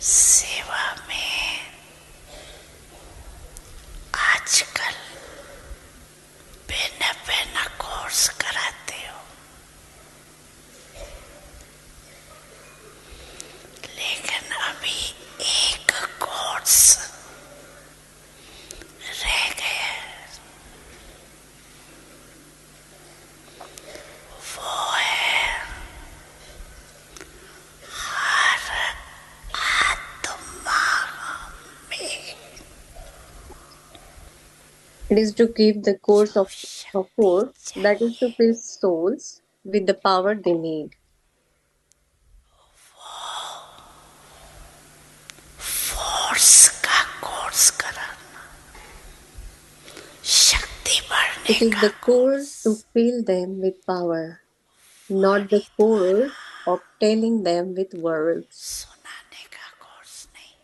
सेवा में आजकल भिन्न भिन्न कोर्स कराते हो, लेकिन अभी एक कोर्स रह गया। वो है हर आत्मा में It is to keep the course जो of शक्ति force, that is to चाहिए, fill souls with the power they need. Force का कोर्स कराना, शक्ति बढ़ने It is का the course. course to fill them with power, not the वाणी course द्वारा of telling them with words. सुनाने का कोर्स नहीं,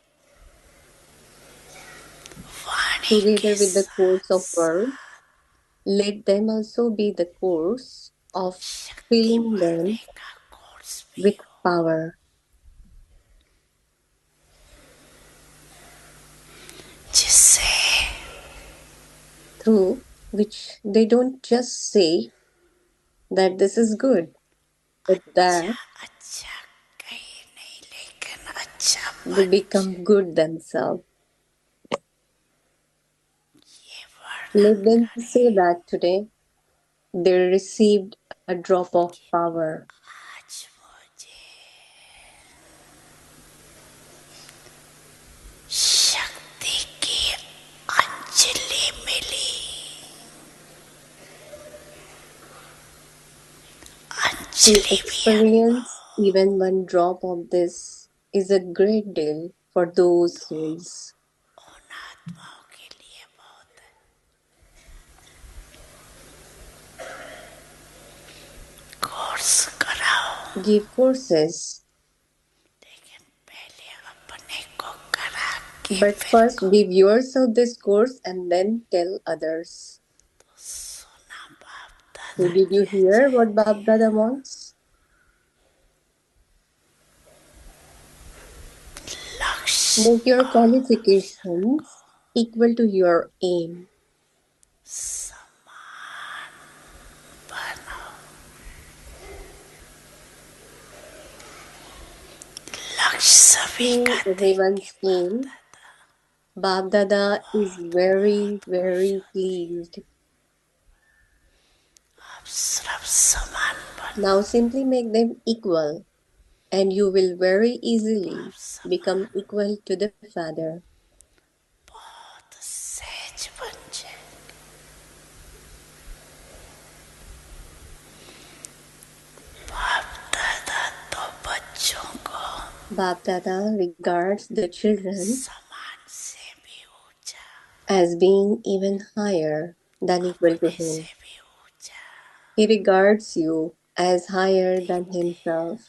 वाणी Together के with the course साथ of words, साथ let them also be the course of शक्ति filling them बढ़ने का कोर्स भी with हो, power, जिससे through which they don't just say that this is good, but अच्छा that अच्छा कहीं नहीं, लेकिन अच्छा they बन become जाए, good themselves. ये वर्णन Let them करें। say that today they received a drop of power. आज मुझे शक्ति की अंजलि मिली, To अंजलि भी experience even one drop of this is a great deal for those souls. उन आत्माओं के लिए बहुत है। कोर्स कराओ, Give courses, लेकिन पहले अपने को करा के but फिर first give yourself this course and then tell others. सुना बाप So, दादा did you क्या hear what चाहते Bab हैं। Dada wants? लक्ष्य Make your और मिशन qualifications को equal to your aim. समान बनाओ, लक्ष्य सभी का Seeing देंगे everyone's बाप aim, दादा, Bab Dada is बहुत very, बहुत very खुश होते हैं। pleased. आप सब समान बनो, Now simply make them equal, and you will very easily आप become समान equal to the Father. बहुत सहज बन जाए। बाप दादा तो बच्चों को Bab Dada regards the children समान से भी ऊंचा, as being even higher than equal to अपने him. से भी ऊंचा He regards you as higher than देखते हैं। himself.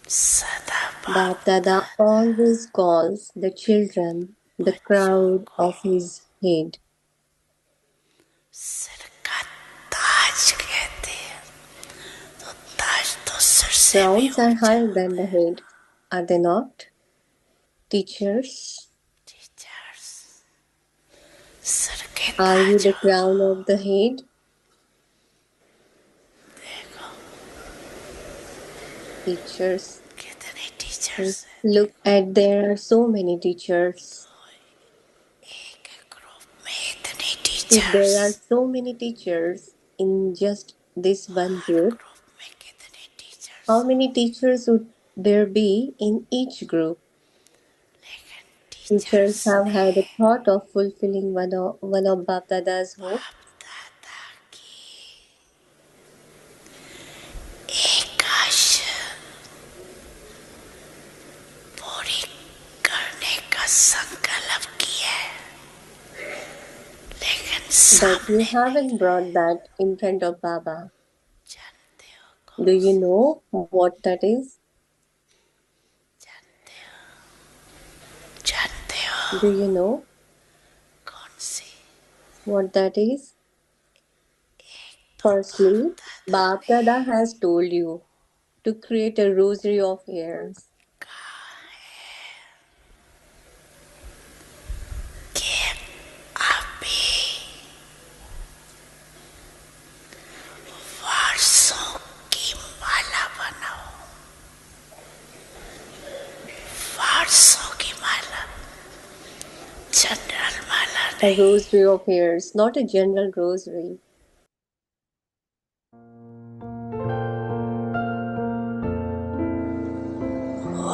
सदा Bab बाप Dada दादा always calls the children the बच्चों crowd को of his head. सिर का ताज कहते हैं, तो ताज तो सिर से भी Crowns are ऊंचा higher than होता the है। head, are they not? Teachers, teachers सिर के are you ताज the हो, crown of the head? देखो Teachers, कितने टीचर्स है, look at there are so many teachers. एक ग्रुप में इतनी If there teachers, are so many teachers in just this one her group, group में कितने teachers how हो, many teachers would there be in each group? लेकिन Teachers teachers have ने had a thought of fulfilling one of Bap Dada's hope. बाप दादा की एकाश पूरी करने का संकल्प किया है, लेकिन But you सामने नहीं haven't लाए। brought that in front of Baba. जानते हो Do कौन you C, know what that is? जानते हो, जानते Do हो you know कौन सी। what that is? एक तो बाप Firstly, दादा Bap ने Dada has told you to create a rosary of hairs. कि अभी वर्षों की माला बनाओ, वर्षों की माला, जनरल माला A नहीं। rosary of hairs, not a general rosary.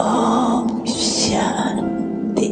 Om Shanti.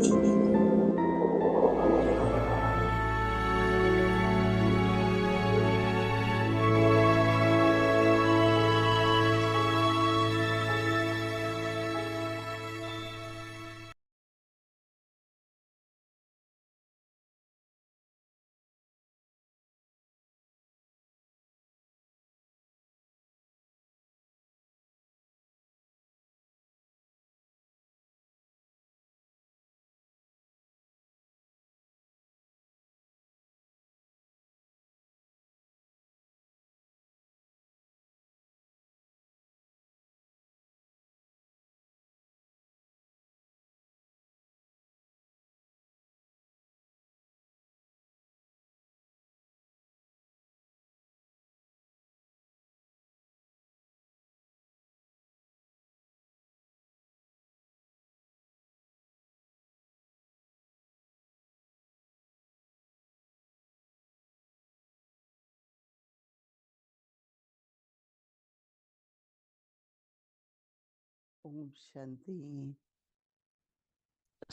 Om Shanti.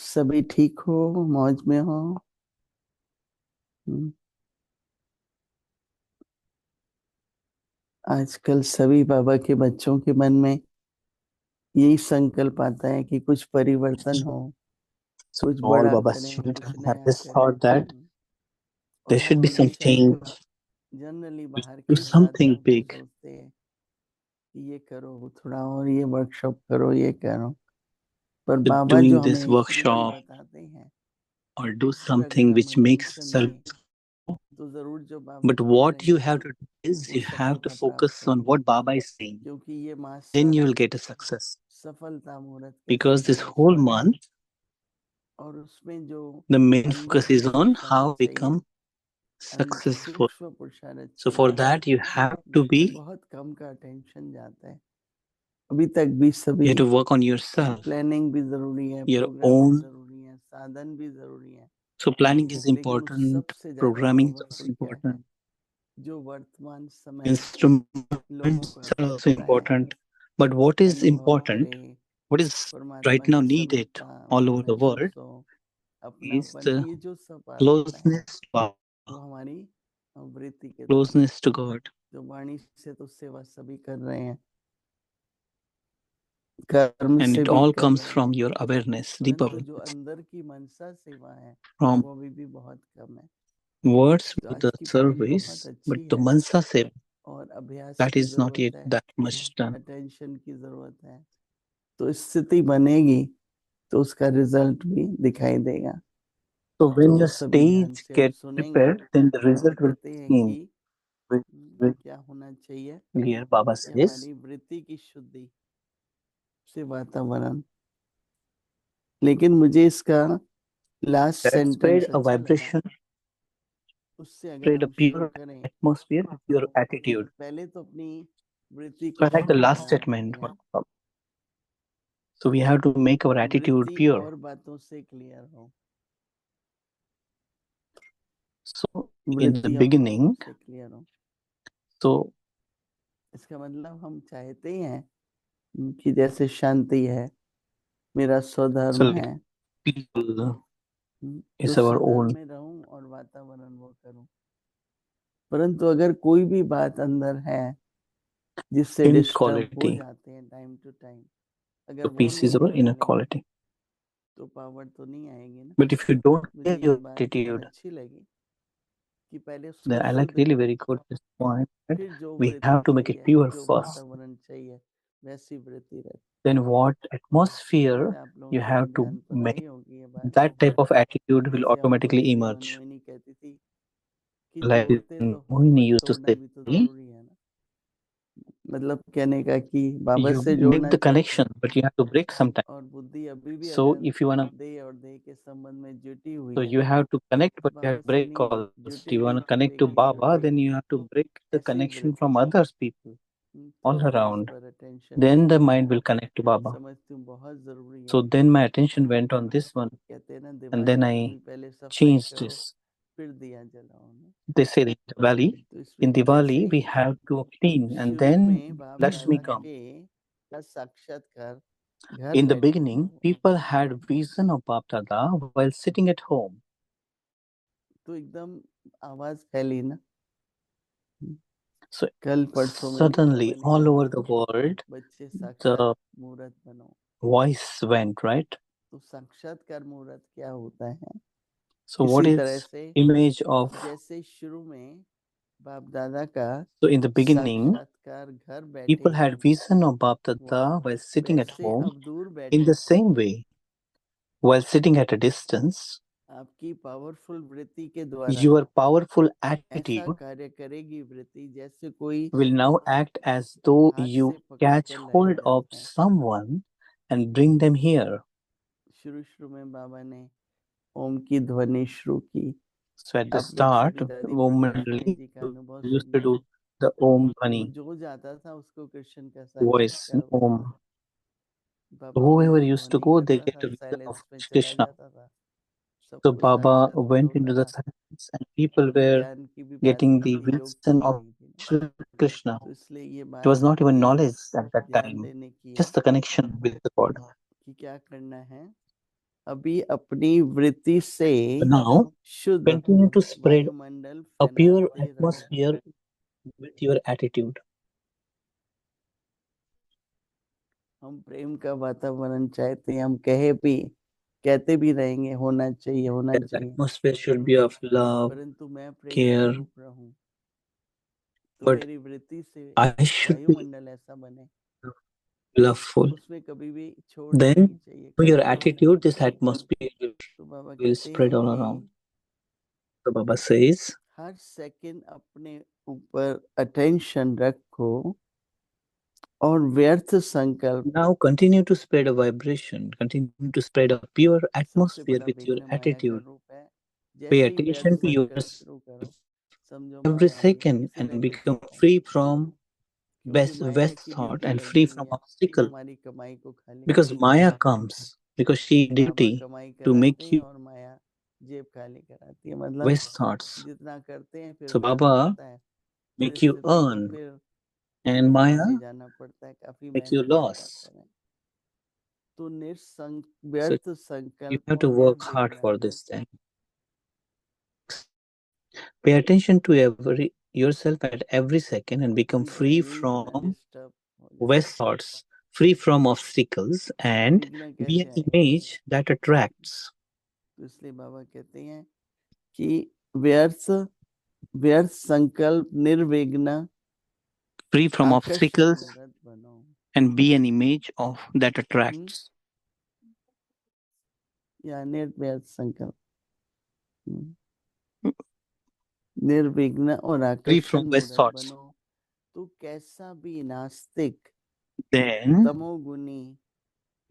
सभी ठीक हो, मौज में हो? आजकल सभी बाबा के बच्चों के मन में यही संकल्प आता है कि कुछ परिवर्तन हो, कुछ All बड़ा Baba's करें, children कुछ have नया this करें। thought that there और should be हम some हमेशा change, जनरली we बाहर should do की बात something करके big. सोचते हैं कि ये करो थोड़ा, और ये वर्कशॉप करो, ये करो। पर But बाबा जो doing हमें this रीति workshop बताते हैं, or do उस पर अगर something हम which makes अटेंशन service. दें तो जरूर जो बाबा But बोल what रहे you हैं have to do is वो you have to सफलता focus प्राप्त on होगी, what Baba is saying. क्योंकि ये मास Then you सारा will get a success. सफलता मुहूर्त का Because this संदेश whole है। month, और उसमें जो the main अंदर focus की is on पुरुषार्थ how चाहिए, become successful. सूक्ष्म पुरुषार्थ So for चाहिए, that you have to जिस पे be, बहुत कम का अटेंशन जाता है। अभी तक भी you सभी have to work on yourself, planning भी जरूरी है, your प्रोग्राम भी own. जरूरी है, साधन भी जरूरी है, So planning is लेकिन उस important, सबसे ज्यादा programming is also पावरफुल क्या है? important, जो वर्तमान समय लोगों instruments को are also आवश्यकता है, important. But what is अनुभव important, करे, what is परमात्मा right now की needed समता, all over उनका the world महसूस हो, is अपनापन, the ये जो सब आता है closeness to वो Baba, हमारी वृत्ति के द्वारा, closeness to God. जो वाणी से तो सेवा सभी कर रहे हैं, कर्म And से it भी all कर comes रहे from हैं, your awareness, deep परंतु जो awareness. अंदर की मनसा सेवा है From वो अभी भी बहुत कम है। words तो with आज the की पढ़ाई बहुत service, but अच्छी the है mansa seva, और अभ्यास that की is not yet जरूरत है, that much done. अटेंशन की जरूरत है। तो स्थिति बनेगी तो उसका रिजल्ट भी दिखाई देगा। So when तो your सभी ध्यान stage से अब get सुनेंगे। prepared, then the Baba result will कहते हैं be seen. कि With क्या होना चाहिए clear, Baba कि says, हमारी वृत्ति की शुद्धि से वातावरण। लेकिन मुझे इसका last that sentence spread a अच्छा लगा, vibration, उससे अगर spread a हम शुरू pure करें atmosphere with your कि attitude. पहले तो अपनी वृत्ति So को I like the शुद्ध last बनाना statement. पड़ेगा, So we have to make our कि attitude वृत्ति pure. और बातों से क्लियर हो, So in the वृत्ति और बातों beginning, से क्लियर हो। so इसका मतलब हम चाहते हैं कि जैसे शांति है, मेरा स्वधर्म like है, people तो is our स्वधर्म own में रहूं और वातावरण वो करूं। परंतु अगर कोई भी बात अंदर है जिससे डिस्टर्ब हो inequality. जाते हैं टाइम टू टाइम, अगर So वो peace is नहीं our निकालेंगे inequality. तो पावर तो नहीं आएगी ना। But if you don't मुझे clear ये your बात attitude, अच्छी लगी कि पहले then उसको I like शुद्ध really करो, very good this point. That फिर जो we वृत्ति have to make it चाहिए, pure जो first. वातावरण चाहिए वैसी वृत्ति रहे। Then what atmosphere आप लोगों you के have भी to ध्यान पर make, आई होगी ये बात। that type of attitude will जैसे automatically अवधूत emerge. शिवानंदमोहिनी कहती थी कि Like जोड़ते तो हो Mohini पर used to तोड़ना say, भी तो जरूरी है ना। मतलब कहने का कि बाबा You से make जोड़ना the चाहते connection, हैं but you have to break sometime. और बुद्धि अभी भी So अगर if you wanna, देह और देह के संबंध में जुटी हुई so है you have to connect, but you Baba have to से break नहीं all this. You जुटेगी wanna connect to लेकिन Baba, अभी then you have to break the ऐसी connection वृत्ति from others people तो all अपने इस around. पर attention Then the mind will connect to Baba. समझती हूँ बहुत जरूरी है So then my attention went on this one, कहते हैं ना and दिवाली then में I भी पहले सफाई changed करो this. फिर दिया जलाओ ना They say in Diwali, तो इस in जैसे Diwali we he have to clean, and शुरू then में बाप Lakshmi दादा come. के का साक्षात्कार घर In the बैठे beginning, हुए people had vision of Bap Dada while sitting at home. तो एकदम आवाज फैली ना So कल परसों में suddenly, बाबा ने all कहा over था the world, बच्चे साक्षात the मूर्त बनो voice went, right? तो साक्षात्कार मूर्त क्या होता है So what इसी तरह is से image of? जैसे शुरू में बाप दादा का So in the beginning, साक्षात्कार घर बैठे people had हुए vision of Bap Dada हुआ while sitting at वैसे home. अब दूर In बैठे the same way, while sitting at a distance, आपकी पावरफुल वृत्ति के द्वारा your powerful ऐसा attitude कार्य करेगी वृत्ति जैसे कोई will now act as though हाथ you से पकड़ catch कर लाया hold of जाता है someone and bring them here. शुरू में बाबा ने ओम की ध्वनि शुरू की So at the आप लोग start, सभी दादी Om प्रकाश Mandali में जी का अनुभव used to सुनिए do the Om वो Dhani जो जाता था उसको कृष्ण का voice, साक्षात्कार होता Om. था बाबा ओम Whoever की used to ध्वनि go, कर they रहा get था a vision of साइलेंस में चला Krishna. जाता था So सबको Baba साक्षात्कार went into होता the था silence and people were ज्ञान की भी बात getting की the थी योग की vision भी of हुई थी ना Shri Krishna. तो इसलिए ये It बात was not even अभी knowledge at that ध्यान time, देने की है just the connection with the God. कि क्या करना है अभी अपनी वृत्ति से But now, शुद्ध continue to spread वायुमंडल a pure फैलाते रहो atmosphere with your attitude. हम प्रेम का वातावरण चाहते हैं हम कहते भी रहेंगे होना चाहिए That atmosphere should be of love, परंतु मैं प्रेम care, स्वरूप रहूं तो but मेरी वृत्ति से I should be वायुमंडल ऐसा बने loveful. उसमें कभी भी छोड़ Then, नहीं चाहिए through your कमी नहीं attitude, this चाहिए atmosphere तो बाबा will कहते spread हैं all कि around. So Baba says, हर सेकंड अपने ऊपर अटेंशन रखो और व्यर्थ संकल्प now continue to spread a vibration, continue to spread a pure सबसे atmosphere बड़ा with your विघ्न माया का attitude. रूप है Pay जैसे ही व्यर्थ attention to संकल्प yours शुरू करो समझो every माया आ गई second इसी and तरह become कहते हैं free from क्योंकि best, माया best की thought ड्यूटी and लग free गई from है obstacle. हमारी कमाई को खाली Because करने Maya की comes, because she Baba duty कमाई to कराते make हैं you और माया जेब खाली कराती है मतलब waste thoughts. जितना करते हैं फिर So व्यर्थ Baba होता है make you परिस्थिति को earn फिर and Maya आगे जाना पड़ता है काफी make you मेहनत के साथ loss. करें तो So व्यर्थ you संकल्प have और to work hard निर्विघ्न for this thing. Pay attention to every yourself at every second and become अभी जरा free नींद ना from डिस्टर्ब हो जाए waste thoughts, free from obstacles, and विघ्न be कैसे an आएगा image that attracts. तो इसलिए बाबा कहते हैं कि व्यर्थ व्यर्थ संकल्प निर्विघ्न Free from आकर्षक obstacles मूर्त बनो and be an image of that attracts. या निर्व्यर्थ संकल्प निर्विघ्न और Free from आकर्षण waste मूर्त thoughts. बनो तो कैसा भी नास्तिक Then तमोगुनी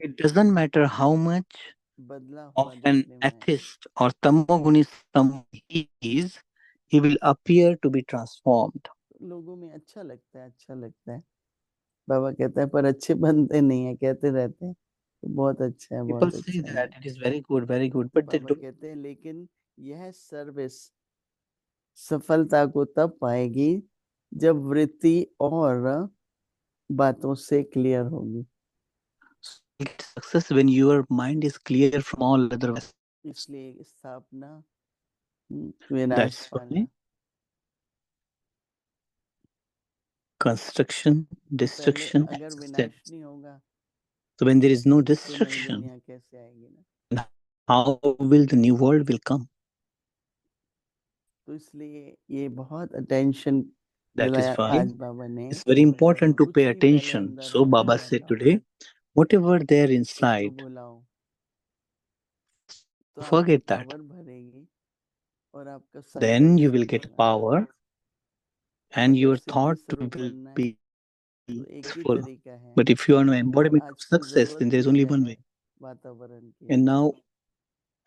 it doesn't matter how much बदला of हुआ an दिखने में atheist or tamoguni he is, he will appear to be transformed. लोगों में अच्छा लगता है बाबा कहता है पर अच्छे बनते नहीं है कहते रहते हैं तो बहुत अच्छा है People बहुत say अच्छा है that it is very good, तो but they बाबा don't. कहते हैं लेकिन यह सर्विस सफलता को तब पाएगी जब वृत्ति और बातों से क्लियर होगी Get success when your mind is clear from all other. इसलिए स्थापना विनाश That's पाना why construction, तो पहले destruction, and अगर विनाश success. नहीं होगा So when there is no तो नई destruction, दुनिया कैसे आएगी ना how will the new world will come? तो इसलिए ये बहुत अटेंशन That is दिलाया why आज बाबा ने it's very important to कुछ pay भी पहले attention. अंदर So हो Baba क्या said था today, whatever there उसको inside, बुलाओ तो आपकी forget that. पावर भरेगी और आपका Then संकल्प you will शुद्ध get होगा power and अगर your सिद्धि thought स्वरूप will बनना है be एक ही successful. तरीका है But if you are an और embodiment of आज की success, then जरूरत there is भी only क्या one है way. वातावरण की And now,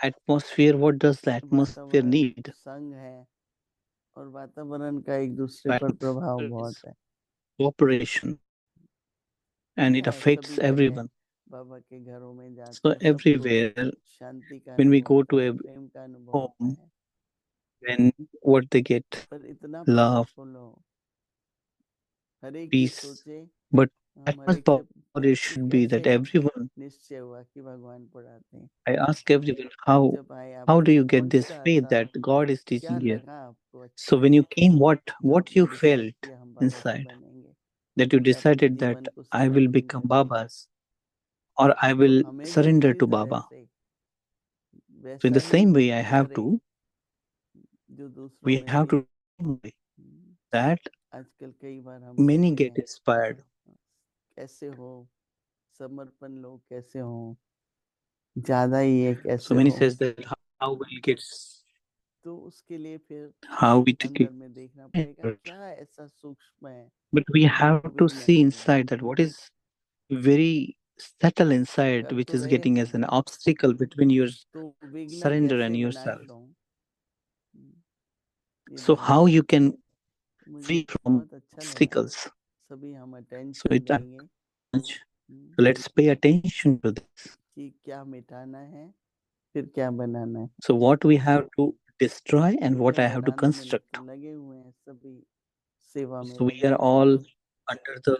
atmosphere, what does the atmosphere वातावरण need? संग है और वातावरण का एक दूसरे पर प्रभाव बहुत है Cooperation, and it देखा है affects सभी जगह everyone. बाबा के घरों में जाते So हैं सबको everywhere, शांति का when we अनुभव go होता to है a प्रेम का अनुभव होता home, है when what they get, पर इतना love, पावरफुल हो हर एक ये peace, सोचे but that हम हर much एक से power it पूछे should be that कैसे everyone. निश्चय हुआ कि भगवान पढ़ाते हैं I ask everyone, how जब आए how आपको do you कौन get this सा faith था that God is क्या teaching here? लगा आपको अच्छा So when you came, जो what आपने you डिसाइड felt किया हम बाबा के inside, बनेंगे that you कि अपने decided that जीवन को I will समर्पण become कर दिया Baba's, or I तो will हमें भी surrender पूरी to तरह Baba. से So in वैसा the he same way, I have करें to, जो दूसरों we में have भी to that आजकल कई बार हम many कहते get हैं inspired. कैसे हो समर्पण लोग कैसे हो ज्यादा ही है So कैसे many हो says that how will get, तो उसके लिए फिर how we take अंदर it. में देखना पड़ेगा क्या ऐसा सूक्ष्म है But we जो have आपको to विघ्न see कर रहा है inside that what is very subtle inside, कर which तो is रहे getting as हैं an obstacle between your तो विघ्न surrender and कैसे विनाश yourself. हो ये So how बताइए you can मुझे free from बहुत अच्छा लगा obstacles. सभी हम So अटेंशन it देंगे so let's pay attention to this. कि क्या मिटाना है फिर क्या बनाना है So what we have to destroy and what क्योंकि I have to बनाने में construct. तो लगे हुए हैं सभी सेवा में So we लगे are हुए all under the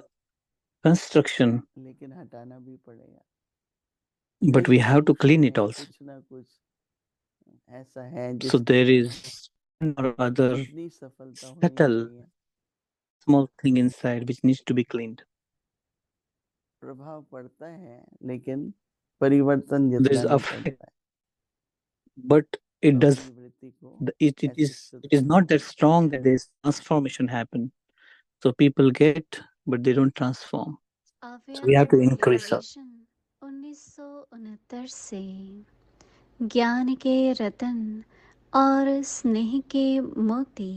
construction, हैं लेकिन हटाना भी पड़ेगा but we कहीं have to clean सूक्ष्म it में also. कुछ ना कुछ ऐसा है So जिसके there कारण is one or other इतनी सफलता होनी subtle चाहिए small thing inside which needs to be cleaned. प्रभाव पड़ता है लेकिन परिवर्तन There जितना is नहीं effect, पड़ता है but it तो does अपनी वृत्ति को it ऐसे is शुद्ध not that करें strong that there is transformation happen. So people get, but they don't transform. So we have to increase up. 1969 से ज्ञान के रतन और स्नेह के मोती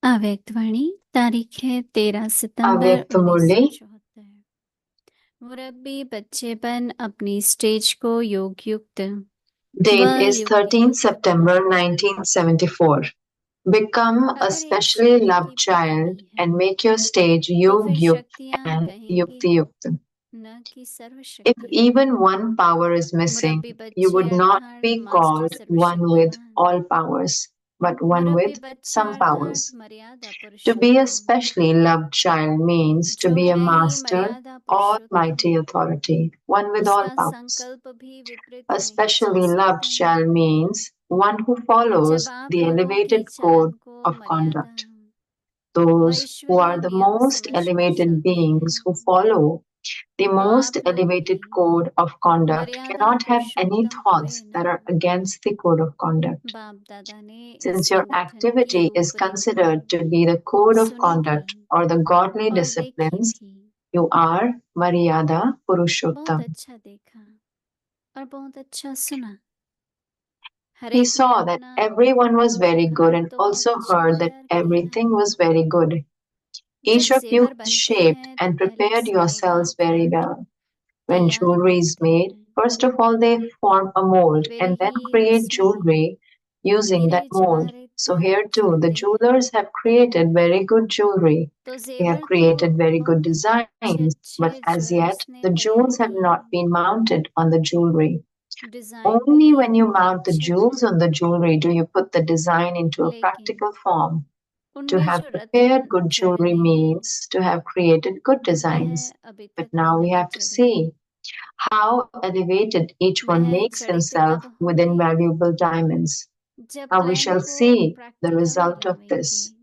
अव्यक्तवाणी तारीख है 13 सितंबर अव्यक्त मुरली 1974 मुरब्बी बच्चेपन अपनी स्टेज को योग युक्त Date is 13 September 1974. Become a अगर एक specially शक्ति loved की प्रकृति child है and make your stage तो फिर Yog Yukt शक्तियां and कहेंगी Yukti Yukt. न कि If सर्वशक्तियां even one power is missing, मुरब्बी you बच्चे would not अर्थात be master called one with सर्वशक्तिमान all powers, but one मुरब्बी with बच्चे some अर्थात powers. मर्यादा To be a Purushottam specially loved child means to जो be a है ही master, मर्यादा पुरुषोत्तम almighty authority, one with all उसका powers. संकल्प भी विपरीत A नहीं specially चल loved सकता child means one who जब follows आप the लोगों की elevated चाल code को of मर्यादा conduct. व Those who ईश्वरीय are the नियम most समझकर elevated चलते beings हैं who follow the तो most आप लोग elevated भी code of conduct मर्यादा cannot have any Purushottam thoughts हुए that ना are against the code of conduct. बाप दादा ने इस Since your संगठन की activity is रूपरेखा considered to be the code of सुनी conduct थी or the godly और देखी disciplines, थी you are Maryada बहुत Purushottam. अच्छा देखा और बहुत अच्छा सुना हर He एक ने saw that अपना everyone was very good घर and तो बहुत also अच्छा heard that तैयार किया everything was very good. जब Each of you जेवर has बनते shaped हैं तो and पहले prepared सोने का yourselves very घट well. When तैयार jewelry is करते made, हैं first of all they form a mold मेरे and then ही create रस में jewelry using हीरे that mold. जवाहरात So here too, the चढ़ते हैं jewelers have created very good jewelry. तो They have जेवर तो created very good बहुत अच्छे designs, but अच्छे as yet ज्वेलर्स ने the तैयार jewels have किए not been mounted on the jewelry. Design Only भी when you mount the अच्छे jewels थे on the jewelry do you put the design into a लेकिन practical form. To उनमें have जो prepared रतन good जड़े jewelry हैं means to have created good वह designs. अभी But तक now we नहीं have to जड़े see how elevated each one वह makes जड़े तो himself तब with होंगे invaluable diamonds. जब Now we प्लान shall को see the प्रैक्टिकल में result of लावेंगे this.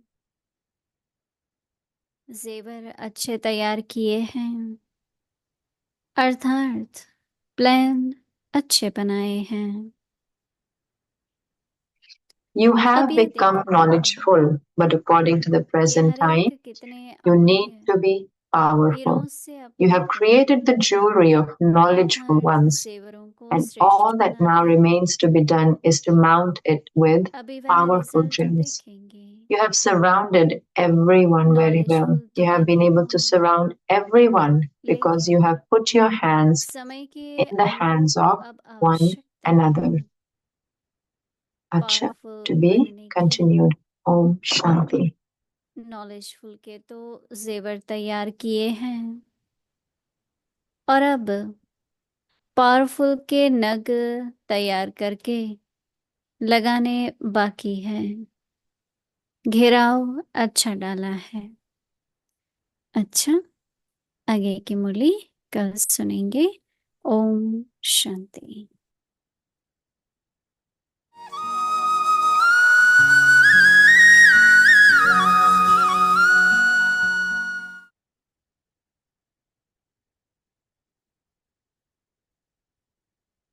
जेवर अच्छे तैयार किए हैं अर्थात प्लान अच्छे बनाए हैं You have अब ये become देखते हैं knowledgeful, but according to the कि present हर time, एक कितने you need अमूल्य to be powerful. हीरों से You have अपने created the jewelry of knowledgeful अनर्थ ones, सेवरों को and श्रेष्ठ all that now बनाते हैं। remains to be done is to mount it with अभी वह powerful रिजल्ट gems. देखेंगे। You have surrounded everyone very well. Knowledgeful You तो have been तभी able to हो, surround everyone because लेकिन you have put your hands समय के in the अनुभव hands को of अब one आवश्यकता है another. Acha, powerful to be बनने की। continued. Om Shanti. नॉलेजफुल के तो जेवर तैयार किए हैं और अब पावरफुल के नग तैयार करके लगाने बाकी है। घेराव अच्छा डाला है। अच्छा, आगे की मुरली कल सुनेंगे। ओम शांति।